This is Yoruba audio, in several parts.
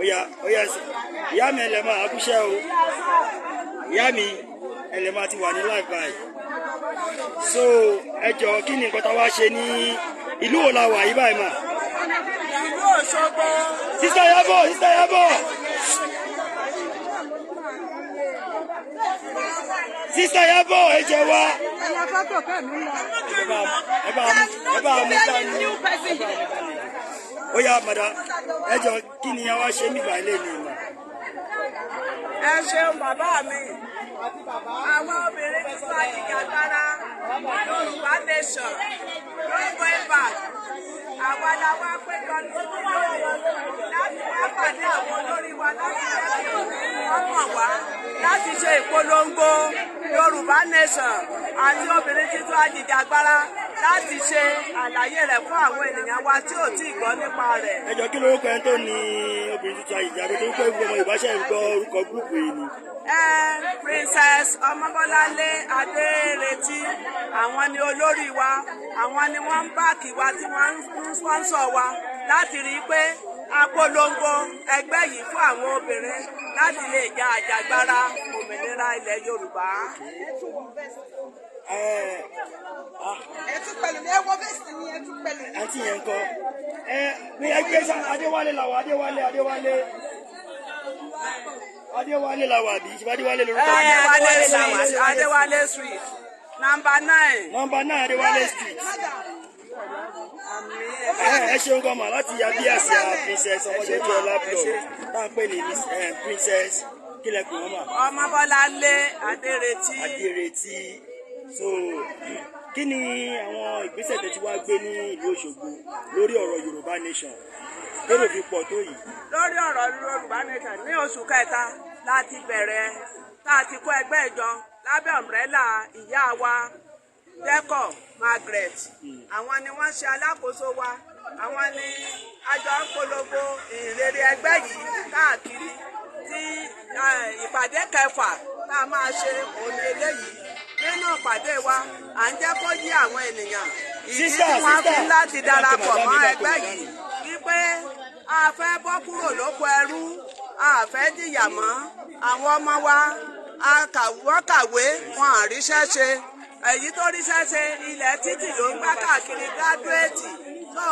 Oya ìyá mi ẹlẹ́mà akúṣẹ́ o ìyá mi ẹlẹ́mà ti wà ní live báyìí so ẹ jọ̀ọ́ kí ni nǹkan tá wá ṣe ní ìlú wo la wà yìí báyìí mà. ìlú Òṣogbo. Sister Yabo ẹ jẹ́ wá. ẹ bá mú dání. Oya madam ẹ jọ̀ọ́ kí ni àwa ṣe nígbà ilé ni ìmọ̀. Ẹ ṣeun bàbá mi àwọn obìnrin ti sọ ajìjàgbara Yorùbá Nation lóko ẹ̀bà àwa la wá pé lọ́dún láti wá pàdé àwọn olórí wa láti ọmọ wa láti ṣe ìpolongo Yorùbá Nation àti obìnrin títún ajìjàgbara láti ṣe àlàyé rẹ̀ fún àwọn ènìyàn wa tí ò tí ì gbọ́ nípa rẹ̀. Ẹ jọ̀ọ́ kí lórúkọ ẹni tó ní obìnrin tuntun ajìjàgbara tó ń pẹ́ gbogbo ọmọ ìbáṣẹ́ ń gbọ́ orúkọ gúrùpù yìí ni. Princess Omojojuola Adérètí àwọn ni olórí wa àwọn ni wọ́n ń báàkì wa tí wọ́n ń sponsor wa láti rí i pé apolongo ẹgbẹ́ yìí fún àwọn obìnrin láti lè ja àjàgbara òmìnira ilẹ̀ Yorùbá. Àǹtí yẹn kọ́ ní ẹgbẹ́ Adéwálé làwọn Adéwálé làwọn àbí ṣe Adéwálé lórúkọ mi. Adéwálé street number 9. Number 9 Adéwálé street. Ẹ ṣeun gan mà láti yàbí àṣà Princess Omojojuola Blog tá à ń pè ní Princess kílẹ̀kùn wọn mà. Omojojuola Adérètí. So kí ni àwọn ìgbésẹ̀ tẹ́ ti wá gbé ní ìlú Òṣogbo lórí ọ̀rọ̀ Yorùbá Nation lórí òfin pọ̀ tó yìí. Lórí ọ̀rọ̀ Yorùbá Nation ní oṣù kẹta láti bẹ̀rẹ̀ tá a ti kó ẹgbẹ́ ìjọ lábẹ́ ọ̀mbrẹ́là ìyá wa Dẹ́kọ̀ Margaret àwọn ni wọ́n ṣe alákòóso wa àwọn ni àjọ ń polongo ìrere ẹgbẹ́ yìí káàkiri tí ìpàdé kẹfà tá a máa ṣe òní eléyìí nínú ìpàdé wa à ń jẹ́ kó yí àwọn ènìyàn ìdí tí wọ́n fi láti darapọ̀ mọ́ ẹgbẹ́ yìí wípé a fẹ́ bọ́ kúrò lóko ẹrú a fẹ́ jìyà mọ́ àwọn ọmọ wa wọ́n kàwé wọn àríṣẹ́ ṣe èyí tó ríṣẹ́ ṣe ilẹ̀ títì ló ń gbá káàkiri gádùéètì tó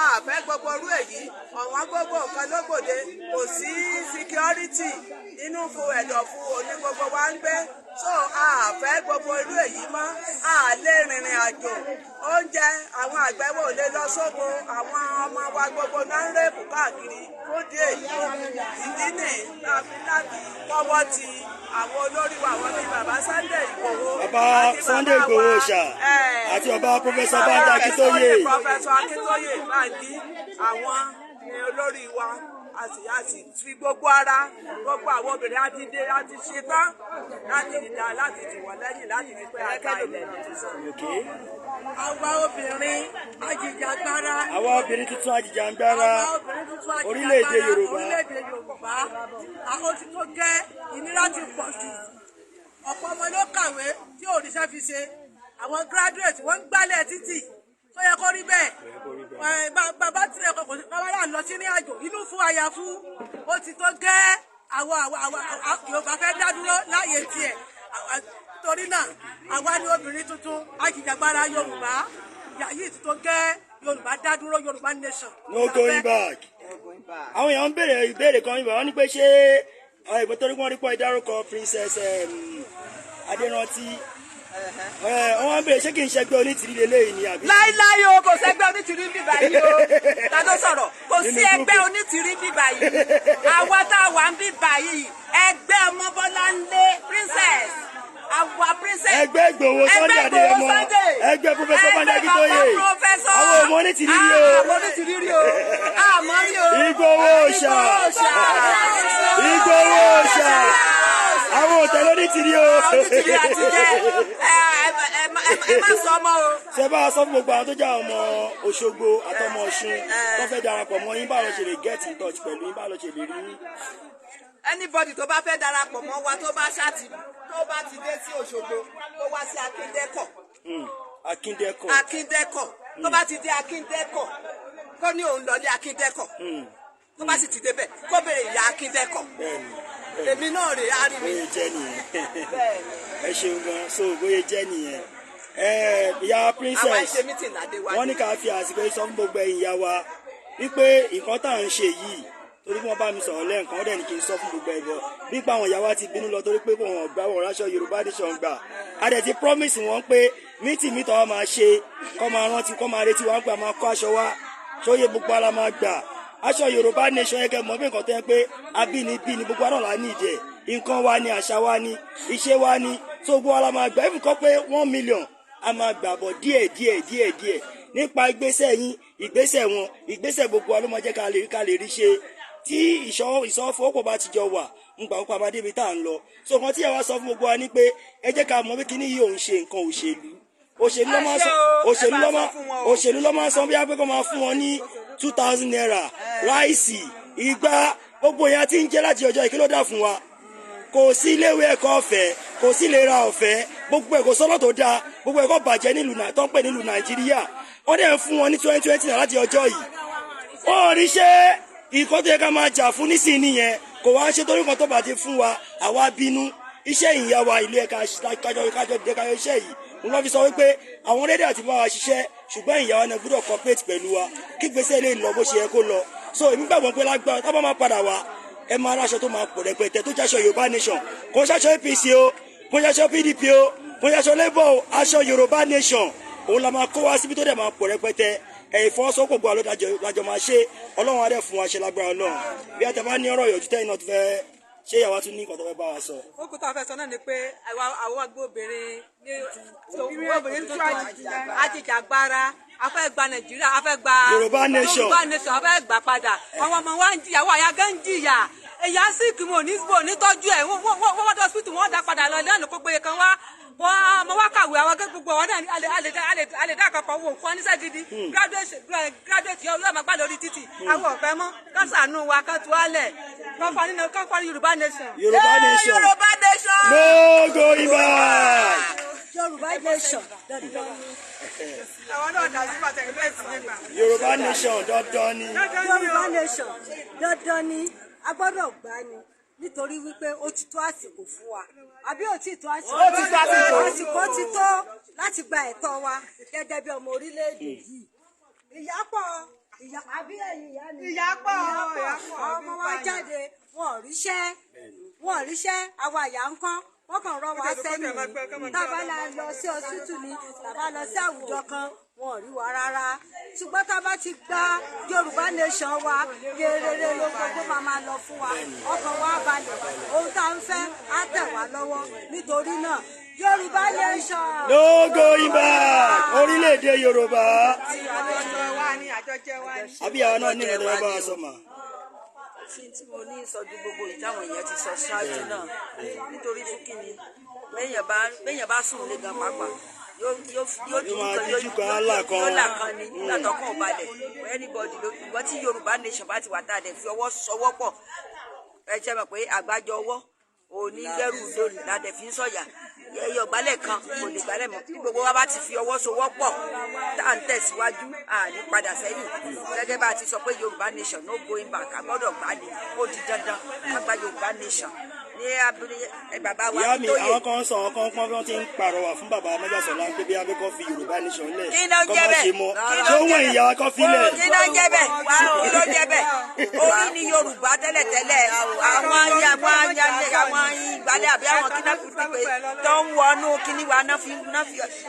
a fẹ́ gbogbo orú èyí ọ̀wọ́n gbogbo nǹkan lógbòde kò sí síkírọ́rìtì nínú fún ẹ̀dọ̀fù òní gbogbo wa ń gbé so a fẹ́ gbogbo irú èyí mọ́ a lè rìnrìn àjò oúnjẹ àwọn àgbẹ̀ wò lè lọ sóko àwọn ọmọ wa gbogbo náà ń rèébù káàkiri fún díẹ̀ ìdí nì láti kọ́wọ́ ti àwọn olórí wa àwọn bíi bàbá Sunday Igboho ṣá àti bàbá Professor Banda Akintoye. Professor Akintoye Bandi àwọn ni olórí wa àti fi gbogbo ara gbogbo àwọn obìnrin àti ṣetán láti dá láti tì wọ́n lẹ́yìn láti fi pé àgbà ilẹ̀ tuntun sàn. Àwa obìnrin ajìjàgbara. Àwa obìnrin tuntun ajìjàgbara. Orílẹ̀-èdè Yorùbá. Àwọn tí tó gẹ́ ìnira ti pọ̀ jù. Ọ̀pọ̀ ọmọ ló kàwé tí òrìṣà fi ṣe. Àwọn graduate wọ́n ń gbálẹ̀ títì. Tó yẹ kó rí bẹ́ẹ̀. Bàbá tilẹ̀ kọ̀kọ̀ sí bàbá náà lọ sí ní àjò inú fún aya fún. Ó ti tó gẹ́ àwọn Yorùbá fẹ́ dá dúró láàyè tiẹ̀. Torí náà àwa ni obìnrin tuntun ajìjàgbara Yorùbá yàyí tó gẹ́ Yorùbá dá dúró Yorùbá Nation. No going back. Àwọn èèyàn ń béèrè ìbéèrè kan ibà wọ́n ní pé ṣé ìbò torí wọ́n rí pọ̀ ìdárúkọ Princess Adérántí wọ́n ń béèrè ṣé kì í ṣẹgbẹ́ onítìrí lélẹ́yìn ni àbí. Láíláí o kò sẹ́gbẹ́ onítìrí ń bíbá yìí o tàdó sọ̀rọ̀ kò sí ẹgbẹ́ onítìrí ń bíbá yìí àwa tá a wà ń bíbá yìí ẹgbẹ́ Omojojuola Princess àwa Princess ẹgbẹ́ Ìgbòho Sunday Adéyẹmọ ẹgbẹ́ Professor Banda Akintoye àwọn ọmọ onítìrí rí o àmọ́ rí o Ìgbòho ṣá àwọn òtẹ́lẹ̀ onítìrí o. ẹ má sọ ọmọ o. Ṣé bá a sọ fún gbogbo àwọn tó jẹ́ ọmọ Òṣogbo àtọmọ Ọ̀ṣun tó fẹ́ darapọ̀ mọ́ yín báwo ṣe lè get in touch pẹ̀lú yín báwo ṣe lè rí yín. Anybody tó bá fẹ́ darapọ̀ mọ́ wa tó bá ti dé sí Òṣogbo tó wá sí Akíndẹ́kọ̀ tó bá ti dé Akíndẹ́kọ̀ tó ní òun lọ ní Akíndẹ́kọ̀ tó bá sì ti débẹ̀ kó béèrè ìyá Akíndẹ́kọ̀ èmi náà rè á rí mi. bóyá jẹ́ nìyẹn ẹ ṣeun gan so bóyá jẹ́ nìyẹn ìyá princess wọ́n ní ká fi àsìkò sọ fún gbogbo ẹ̀yin ìyá wa wípé nǹkan tá à ń ṣe yìí torí wọ́n bá mi sọ̀rọ̀ lẹ́ẹ̀kan ó dẹ̀ ní kí n sọ fún gbogbo ẹ̀bọ nípa àwọn ìyá wa ti bínú lọ torí pé wọn gbà wọn ráṣọ Yorùbá Nation gbà a dẹ̀ ti promise wọn pé mítì wa máa ṣe kọ́ máa rántí kọ́ máa retí wọn pé a máa kó aṣọ wa sóyè gbogbo ara máa gbà aṣọ Yorùbá Nation yẹn kẹ́ mọ̀ bí nǹkan tó yẹ pé abínibí ni gbogbo ara là ní ìdí ẹ̀ nǹkan wa ni àṣà wa ni iṣẹ́ wa ni tó gbogbo ara máa gbà ẹ̀fìn kọ́ pé 1 million a máa gbà bọ̀ díẹ̀ nípa ìgbésẹ̀ yín ìgbésẹ̀ wọn ìgbésẹ̀ gbogbo wa ló máa jẹ́ ká lè rí ṣe tí ìsọfowópọ̀ bá ti jọ wà ń gbà pípa máa débi tá à ń lọ so nǹkan tí ẹ wá sọ fún gbogbo wa ni pé ẹ jẹ́ ká mọ̀ bí kíní yìí òun ṣe nǹkan òṣèlú ló máa ń san bí wọ́n pé kó máa fún wọn ní 2,000 naira ráìsì ìgbà gbogbo yẹn tí ń jẹ́ láti ọjọ́ ìkí ló dà fún wa kò sí iléèwé ẹ̀kọ́ ọ̀fẹ́ kò sí ìlera ọ̀fẹ́ gbogbo ẹ̀kọ́ sọ́nà tó dáa gbogbo ẹ̀kọ́ bàjẹ́ tó ń pè nílùú Nàìjíríà wọ́n dẹ̀ ń fún wọn ní 2020 naira láti ọjọ́ yìí wọ́n rí ṣe ìkọ́ tó yẹ ká máa jà fún nísìnyí nìyẹn kò wá ń ṣe torí kan tó bá ti fún wa àwa bínú iṣẹ́ ìyá wa ilé ẹ̀ka kájọ iṣẹ́ yìí wọ́n lọ́ fi sọ wípé àwọn rédíò àti bá wa ṣiṣẹ́ ṣùgbọ́n ìyá wa náà gbọ́dọ̀ cooperate pẹ̀lú wa kí gbèsè lè lọ bó ṣe yẹ kó lọ so èmi gbàgbọ́ pé lágbára tá bá máa padà wá ẹ máa ráṣọ tó máa pọ̀ rẹpẹtẹ tó jáṣọ Yorùbá Nation kò ṣaṣọ APC o kò ṣaṣọ PDP o kò ṣaṣọ Labour o aṣọ Yorùbá Nation òun la máa kó wá síbi tó dẹ̀ máa pọ̀ rẹpẹtẹ ìfọwọ́sowọ́pọ̀ gbọ́ àlọ́dájọ́ máa ṣe Ọlọ́run adé fún wa ṣe lágbára Ọlọ́run bí a tẹ bá ní ọ̀rọ̀ ìyọ̀jú tẹ́yìn náà tó fẹ́ ṣé ìyàwó tún ní nǹkan tó fẹ́ bá wa sọ. ó kú tó a fẹ́ sọ náà ni pé àwọn Gbogborin ní obìnrin tó ajìjàgbara a fẹ́ gba Nàìjíríà a fẹ́ gba Yorùbá Nation a fẹ́ gbà padà àwọn ọmọ wa ń jìyà wọ́n àyà gán ń jìyà èyí á sì kí wọn ò ní tọ́jú ẹ̀ wọ́n wọ́n tó hospital wọ́n dá padà lọ lẹ́nu kó gbé kan wá wọ́n ọmọ wa kàwé àwọn akẹ́kọ̀ọ́ gbogbo àwọn náà alẹ́ dá àkọ́kọ́ wò fún oníṣẹ́ gidi graduate yóò máa gbá lórí títì àwọn ọ̀fẹ́ mọ́ kán ṣàánú wa kán tu wálẹ̀ kán fa ní Yorùbá Nation. Yorùbá Nation no going back. Yorùbá Nation àwọn náà dá sí pàtẹ́kì bẹ́ẹ̀ sí nígbà. Yorùbá Nation dandan ni. Yorùbá Nation dandan ni a gbọ́dọ̀ gbà ni nítorí wípé ó ti tó àsìkò fún wa àbí ó ti tó àsìkò ti tó láti gba ẹ̀tọ́ wa gẹ́gẹ́ bí ọmọ orílẹ̀-èdè yìí ìyápọ̀ àbí ẹ̀yìn ìyá ni ìyápọ̀ ọmọ wa jáde wọn ò ríṣẹ́ àwa ìyá ń kán wọ́n kàn rọ́ wa sẹ́yìn tábà lọ sí ọsítù ni tábà lọ sí àwùjọ kan wọn ò rí wa rárá ṣùgbọ́n tá a bá ti gba Yorùbá Nation wa rere ló gbogbo máa lọ fún wa ọkàn wa balẹ̀ ohun tá a ń fẹ́ á tẹ̀ wá lọ́wọ́ nítorí náà Yorùbá Nation. no going back orílẹ̀-èdè Yorùbá. àbí àwọn náà ní ìrẹ̀lẹ̀ bá a sọ mà. tí mo ní ìsọjú gbogbo ìtàwọn èèyàn ti sọ ṣáájú náà nítorí fún kíni béèyàn bá sùn lé gan pàápàá yóò díjú kan là kan ní nígbà tó kàn balẹ̀ anybody ìwọ tí Yorùbá Nation bá ti wà tá a dẹ̀ fi ọwọ́ sọwọ́ pọ̀ ẹ jẹ́ mọ̀ pé àgbájọ ọwọ́ òní lẹ́rù lónìí la dẹ̀ fi ń sọ̀yà ẹyọ gbálẹ̀ kan kò lè gbálẹ̀ mọ́ bí gbogbo wa bá ti fi ọwọ́ sowọ́ pọ̀ tá à ń tẹ̀síwájú àní padà sẹ́yìn gẹ́gẹ́ bá a ti sọ pé Yorùbá Nation no going back a gbọ́dọ̀ gbà ní ó di dandan ká gba Yorùbá Nation ní abúlé bàbá wa ìyá mi àwọn kan sọ ọkàn pọn bí wọn ti ń pàrọwà fún bàbá Májàsọ́lá pé bí abẹ́kọ́ fi Yorùbá Nation lẹ̀ kọ́ máa ṣe mọ́ tó wọ̀n ìyá wa kan fi lẹ̀. kí ló ń jẹ́ bẹ́ẹ̀ wá kí ló ń jẹ́ bẹ́ẹ̀ orí ni Yorùbá tẹ́lẹ̀tẹ́lẹ̀ àwọn ìgbàlẹ̀ àbí àwọn kí náà fi pé tó ń wọnú kíní wa náà fi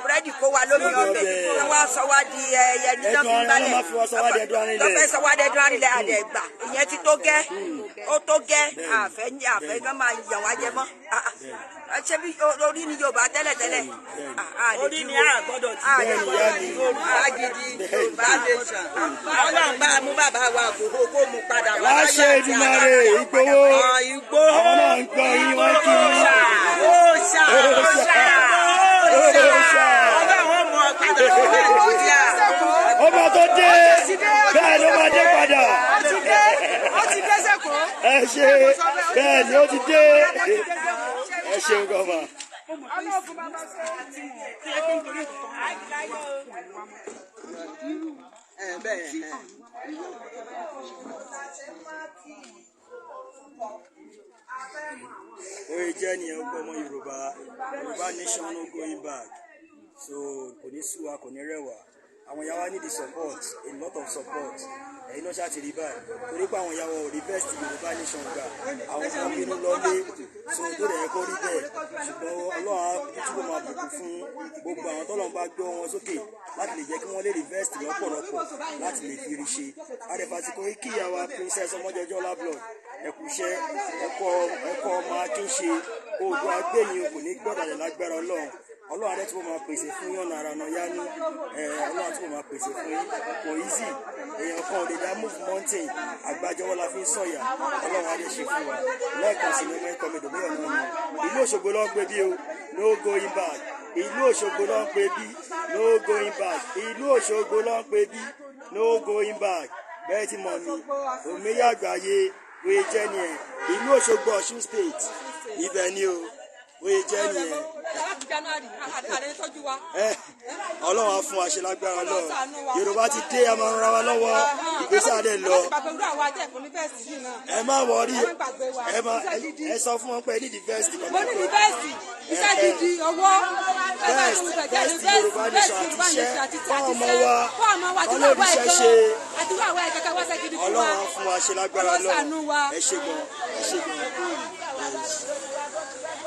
búrẹ́dì kó wa lómi ọbẹ̀ tí wọ́n sọ wá di ẹyẹ ní náà fi gbálẹ̀ tó fẹ́ sọ wá dẹ́dún àrílẹ̀ àdẹ̀gbà ìyẹn ti tó gẹ́ ó tó gẹ́ àfẹ́ kán máa yàn wá jẹ mọ́ ṣé bí orí ni Yorùbá tẹ́lẹ̀tẹ́lẹ̀ orí ni a gbọ́dọ̀ ti Yorùbá gidi Yorùbá Nation Ọlọ́run bá mú bàbá wa Ìgbòho kó mú padà wá láṣẹ Èdùmàrè Ìgbòho àwọn náà ń gbọ́ yín wọ́n kí i. ọba tó dé bẹ́ẹ̀ ló máa dé padà. ẹ ṣe bẹ́ẹ̀ ni ó ti dé ẹ ṣeun gọ́mà. oye jẹ́ ni ọmọ Yorùbá Nation no going back, so kò ní sú wa kò ní rẹwà, àwọn ìyá wa need the support, a lot of support. Ẹ̀yin náà ṣáà ti rí báyìí torí pé àwọn ìyá wa ò rí best Yorùbá Nation gbà, àwọn kan bínú lọlé, so tó dẹ̀ yẹ kó rí bẹ́ẹ̀, ṣùgbọ́n Ọlọ́run á túbọ̀ máa bùkún fún gbogbo àwọn tọ́lọ́run bá gbé wọn sókè láti lè jẹ́ kí wọ́n lè rí best lọ́pọ̀lọpọ̀ láti lè fi rí ṣe. Adẹ̀fàsíkò kí ìyá wa Princess Omojojuola Blog ẹ̀kúṣẹ́ ẹ̀kọ́ ọmọ akínṣe oògùn agbẹ̀yìn kò ní gbọ́dọ̀ lágbára Ọlọ́run adé tí mo máa pèsè fún yànnà ara náà yánú, Ọlọ́run tí mo máa pèsè fún yín kò easy, èèyàn kan ò lè dá move mountain, àgbájọwọ́ la fi ń sọ̀yà, Ọlọ́run adé ṣe fún wa lẹ́ẹ̀kan sí ní ọmọ ẹ̀kọ́ mi dòbí ọ̀nà mi. Ìlú Òṣogbo ló ń gbé bí o, no going back. Ìlú Òṣogbo ló ń gbé bí, no going back. Ìlú Òṣogbo ló ń gbé bí, no going back. Bẹ́ẹ̀ tí mo ní òmíyá àgbáyé wíyé jẹ́ ni ẹ̀. Ìlú Òṣogbo Ọ̀ṣun state ibẹ̀ ni o wíyé jẹ́ ni ẹ̀. Ọlọ́run á fún wa ṣe lágbára lọ. Yorùbá ti dé, a máa ń ra wa lọ́wọ́, ìgbésẹ̀ adé lọ. Ẹ má wọrí, ẹ sọ fún wọn pé ní the best. Mo ní the best, iṣẹ́ gidi, owó, best Yorùbá Nation àti iṣẹ́ fún ọmọ wa ọlọ́run iṣẹ́ ṣe. Ọlọ́run á fún wa ṣe lágbára lọ. Ẹ ṣé gan, ẹ ṣé gan.